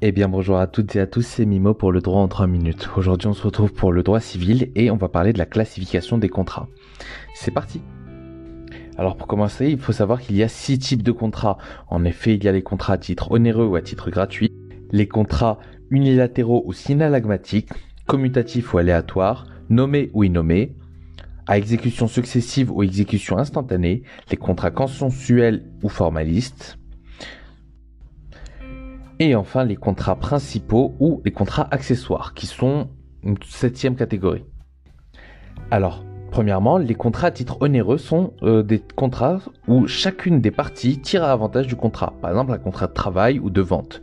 Eh bien bonjour à toutes et à tous, c'est Mimo pour le droit en 3 minutes. Aujourd'hui on se retrouve pour le droit civil et on va parler de la classification des contrats. C'est parti. Alors pour commencer, il faut savoir qu'il y a 6 types de contrats. En effet, il y a les contrats à titre onéreux ou à titre gratuit, les contrats unilatéraux ou synallagmatiques, commutatifs ou aléatoires, nommés ou innommés, à exécution successive ou exécution instantanée, les contrats consensuels ou formalistes, et enfin, les contrats principaux ou les contrats accessoires, qui sont une 7e catégorie. Alors, premièrement, les contrats à titre onéreux sont des contrats où chacune des parties tire à avantage du contrat. Par exemple, un contrat de travail ou de vente.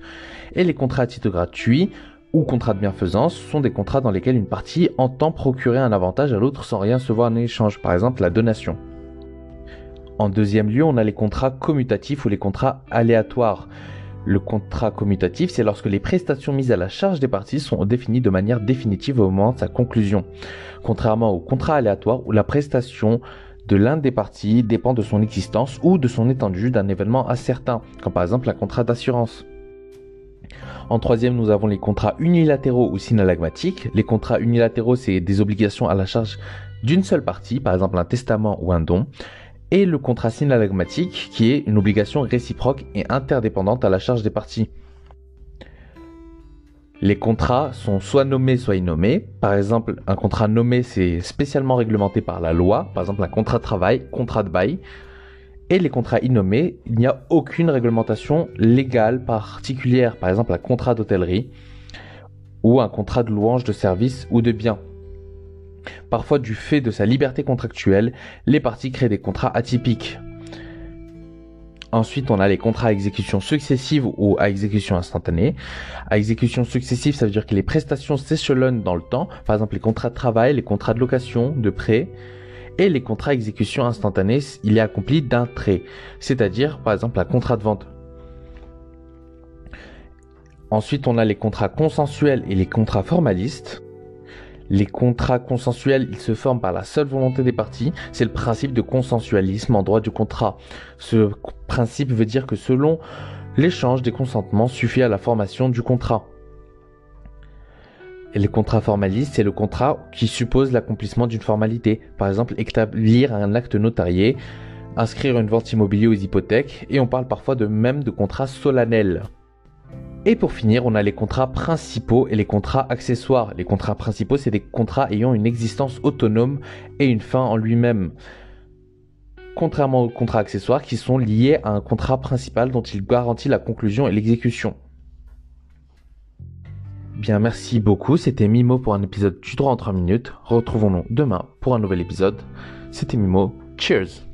Et les contrats à titre gratuit ou contrats de bienfaisance sont des contrats dans lesquels une partie entend procurer un avantage à l'autre sans rien se voir en échange. Par exemple, la donation. En deuxième lieu, on a les contrats commutatifs ou les contrats aléatoires. Le contrat commutatif, c'est lorsque les prestations mises à la charge des parties sont définies de manière définitive au moment de sa conclusion. Contrairement au contrat aléatoire où la prestation de l'un des parties dépend de son existence ou de son étendue d'un événement incertain, comme par exemple un contrat d'assurance. En troisième, nous avons les contrats unilatéraux ou synallagmatiques. Les contrats unilatéraux, c'est des obligations à la charge d'une seule partie, par exemple un testament ou un don. Et le contrat synallagmatique, qui est une obligation réciproque et interdépendante à la charge des parties. Les contrats sont soit nommés, soit innommés. Par exemple, un contrat nommé, c'est spécialement réglementé par la loi. Par exemple, un contrat de travail, contrat de bail. Et les contrats innommés, il n'y a aucune réglementation légale particulière. Par exemple, un contrat d'hôtellerie ou un contrat de louange de services ou de biens. Parfois, du fait de sa liberté contractuelle, les parties créent des contrats atypiques. Ensuite, on a les contrats à exécution successive ou à exécution instantanée. À exécution successive, ça veut dire que les prestations s'échelonnent dans le temps. Par exemple, les contrats de travail, les contrats de location, de prêt. Et les contrats à exécution instantanée, il est accompli d'un trait. C'est-à-dire, par exemple, un contrat de vente. Ensuite, on a les contrats consensuels et les contrats formalistes. Les contrats consensuels, ils se forment par la seule volonté des parties. C'est le principe de consensualisme en droit du contrat. Ce principe veut dire que selon l'échange des consentements suffit à la formation du contrat. Et les contrats formalistes, c'est le contrat qui suppose l'accomplissement d'une formalité. Par exemple, établir un acte notarié, inscrire une vente immobilière aux hypothèques, et on parle parfois même de contrats solennels. Et pour finir, on a les contrats principaux et les contrats accessoires. Les contrats principaux, c'est des contrats ayant une existence autonome et une fin en lui-même. Contrairement aux contrats accessoires qui sont liés à un contrat principal dont il garantit la conclusion et l'exécution. Bien, merci beaucoup. C'était Mimo pour un épisode du droit en 3 minutes. Retrouvons-nous demain pour un nouvel épisode. C'était Mimo. Cheers!